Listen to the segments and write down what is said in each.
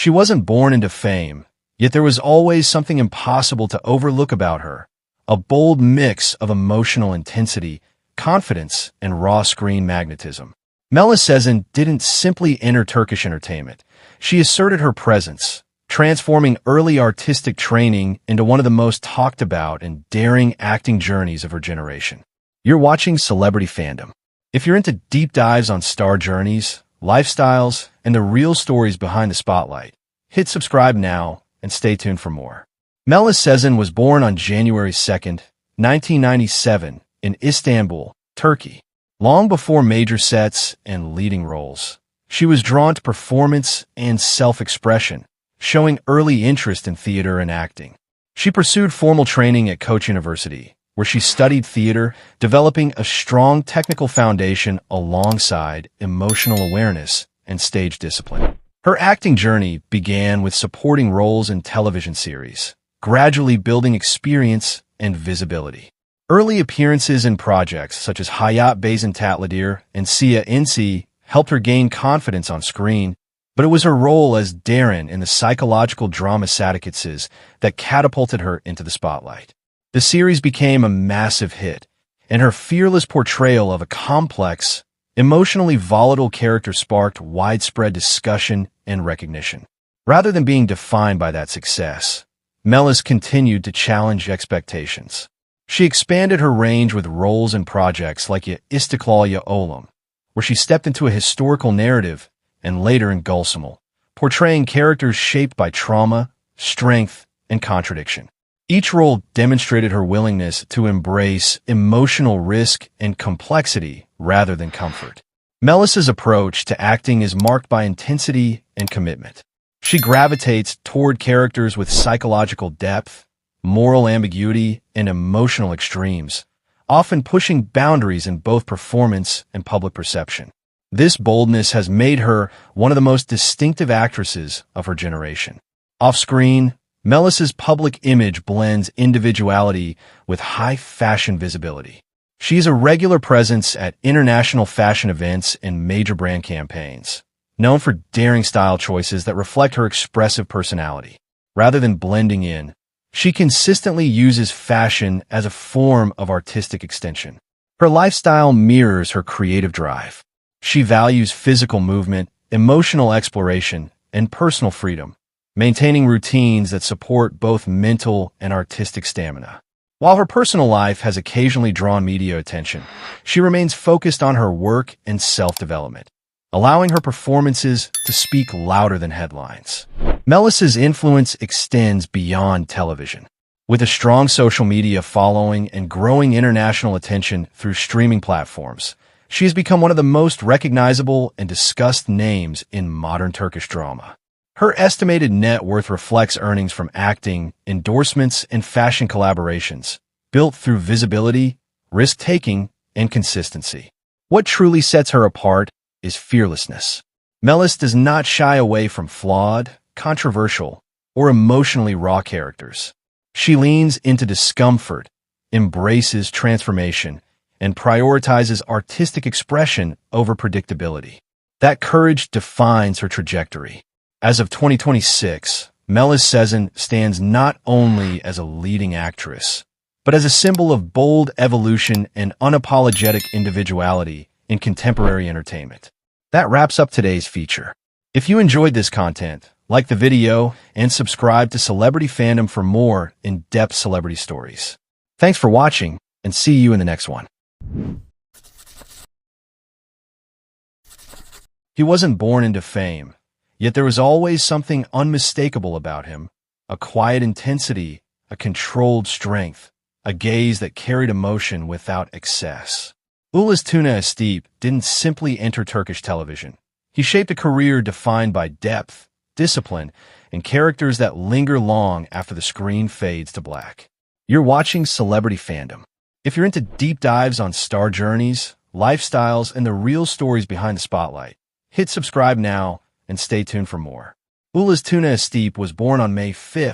She wasn't born into fame, yet there was always something impossible to overlook about her, a bold mix of emotional intensity, confidence, and raw screen magnetism. Melis Sezen didn't simply enter Turkish entertainment. She asserted her presence, transforming early artistic training into one of the most talked about and daring acting journeys of her generation. You're watching Celebrity Fandom. If you're into deep dives on star journeys, lifestyles, and the real stories behind the spotlight, hit subscribe now and stay tuned for more. Melis Sezen was born on January 2nd, 1997, in Istanbul, Turkey. Long before major sets and leading roles, she was drawn to performance and self-expression, showing early interest in theater and acting. She pursued formal training at Koç University, where she studied theater, developing a strong technical foundation alongside emotional awareness and stage discipline. Her acting journey began with supporting roles in television series, gradually building experience and visibility. Early appearances in projects such as Hayat Tatlıdır and Sia Insi helped her gain confidence on screen, but it was her role as Derin in the psychological drama Sadakatsiz that catapulted her into the spotlight. The series became a massive hit, and her fearless portrayal of a complex, emotionally volatile character sparked widespread discussion and recognition. Rather than being defined by that success, Melis continued to challenge expectations. She expanded her range with roles in projects like Ya İstiklal Ya Oğlum, where she stepped into a historical narrative, and later in Gülsüm'ül, portraying characters shaped by trauma, strength, and contradiction. Each role demonstrated her willingness to embrace emotional risk and complexity rather than comfort. Melis's approach to acting is marked by intensity and commitment. She gravitates toward characters with psychological depth, moral ambiguity, and emotional extremes, often pushing boundaries in both performance and public perception. This boldness has made her one of the most distinctive actresses of her generation. Off-screen, Melis's public image blends individuality with high fashion visibility. She's a regular presence at international fashion events and major brand campaigns, known for daring style choices that reflect her expressive personality. Rather than blending in, she consistently uses fashion as a form of artistic extension. Her lifestyle mirrors her creative drive. She values physical movement, emotional exploration, and personal freedom, maintaining routines that support both mental and artistic stamina. While her personal life has occasionally drawn media attention, she remains focused on her work and self-development, allowing her performances to speak louder than headlines. Melis's influence extends beyond television. With a strong social media following and growing international attention through streaming platforms, she has become one of the most recognizable and discussed names in modern Turkish drama. Her estimated net worth reflects earnings from acting, endorsements, and fashion collaborations, built through visibility, risk-taking, and consistency. What truly sets her apart is fearlessness. Melis does not shy away from flawed, controversial, or emotionally raw characters. She leans into discomfort, embraces transformation, and prioritizes artistic expression over predictability. That courage defines her trajectory. As of 2026, Melis Sezen stands not only as a leading actress, but as a symbol of bold evolution and unapologetic individuality in contemporary entertainment. That wraps up today's feature. If you enjoyed this content, like the video and subscribe to Celebrity Fandom for more in-depth celebrity stories. Thanks for watching, and see you in the next one. He wasn't born into fame, yet there was always something unmistakable about him, a quiet intensity, a controlled strength, a gaze that carried emotion without excess. Ulas Tuna Astepe didn't simply enter Turkish television. He shaped a career defined by depth, discipline, and characters that linger long after the screen fades to black. You're watching Celebrity Fandom. If you're into deep dives on star journeys, lifestyles, and the real stories behind the spotlight, hit subscribe now and stay tuned for more. Ulas Tuna Astepe was born on May 5,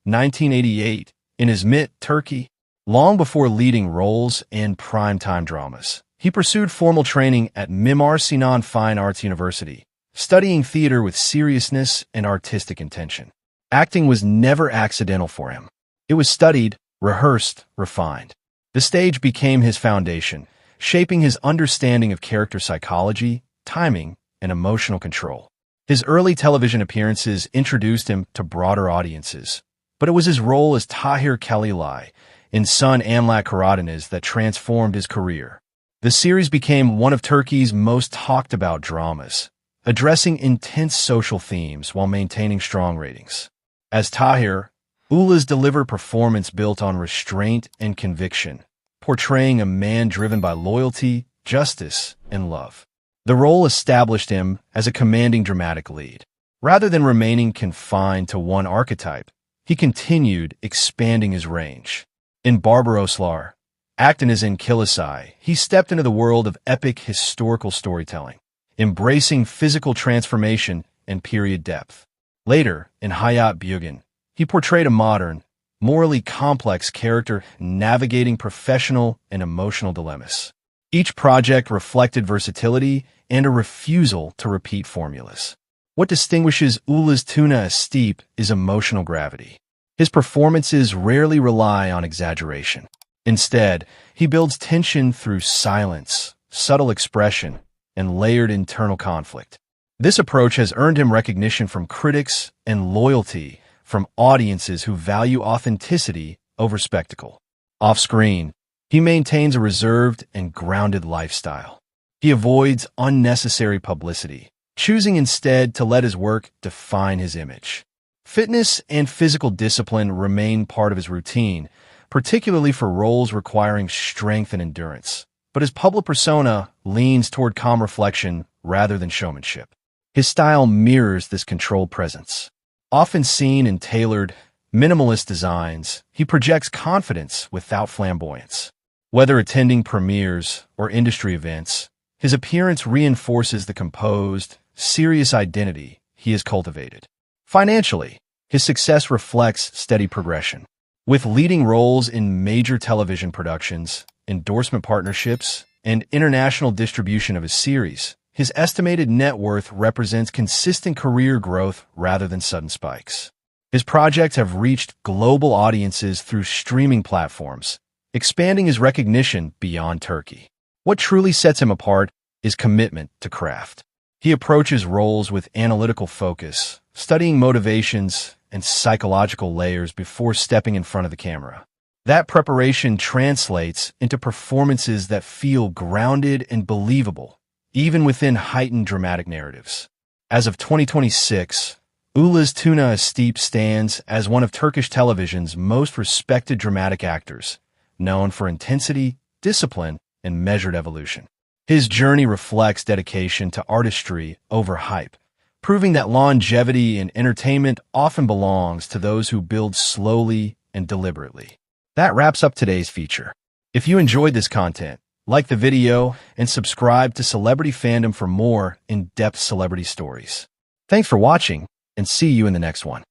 1988, in Izmit, Turkey. Long before leading roles in primetime dramas, he pursued formal training at Mimar Sinan Fine Arts University, studying theater with seriousness and artistic intention. Acting was never accidental for him. It was studied, rehearsed, refined. The stage became his foundation, shaping his understanding of character psychology, timing, and emotional control. His early television appearances introduced him to broader audiences, but it was his role as Tahir Kalilai in Sun Anlak Karadeniz that transformed his career. The series became one of Turkey's most talked-about dramas, addressing intense social themes while maintaining strong ratings. As Tahir, Ulas delivered a performance built on restraint and conviction, portraying a man driven by loyalty, justice, and love. The role established him as a commanding dramatic lead. Rather than remaining confined to one archetype, he continued expanding his range. In Barbaroslar, acting as in Kilisai, he stepped into the world of epic historical storytelling, embracing physical transformation and period depth. Later, in Hayat Bugün, he portrayed a modern, morally complex character navigating professional and emotional dilemmas. Each project reflected versatility and a refusal to repeat formulas. What distinguishes Ulas Tuna Astepe is emotional gravity. His performances rarely rely on exaggeration. Instead, he builds tension through silence, subtle expression, and layered internal conflict. This approach has earned him recognition from critics and loyalty from audiences who value authenticity over spectacle. Off-screen, he maintains a reserved and grounded lifestyle. He avoids unnecessary publicity, choosing instead to let his work define his image. Fitness and physical discipline remain part of his routine, particularly for roles requiring strength and endurance. But his public persona leans toward calm reflection rather than showmanship. His style mirrors this controlled presence. Often seen in tailored, minimalist designs, he projects confidence without flamboyance. Whether attending premieres or industry events, his appearance reinforces the composed, serious identity he has cultivated. Financially, his success reflects steady progression. With leading roles in major television productions, endorsement partnerships, and international distribution of his series, his estimated net worth represents consistent career growth rather than sudden spikes. His projects have reached global audiences through streaming platforms, expanding his recognition beyond Turkey. What truly sets him apart is commitment to craft. He approaches roles with analytical focus, studying motivations and psychological layers before stepping in front of the camera. That preparation translates into performances that feel grounded and believable, even within heightened dramatic narratives. As of 2026, Ulas Tuna Astepe stands as one of Turkish television's most respected dramatic actors, known for intensity, discipline, and measured evolution. His journey reflects dedication to artistry over hype, proving that longevity in entertainment often belongs to those who build slowly and deliberately. That wraps up today's feature. If you enjoyed this content, like the video and subscribe to Celebrity Fandom for more in-depth celebrity stories. Thanks for watching, and see you in the next one.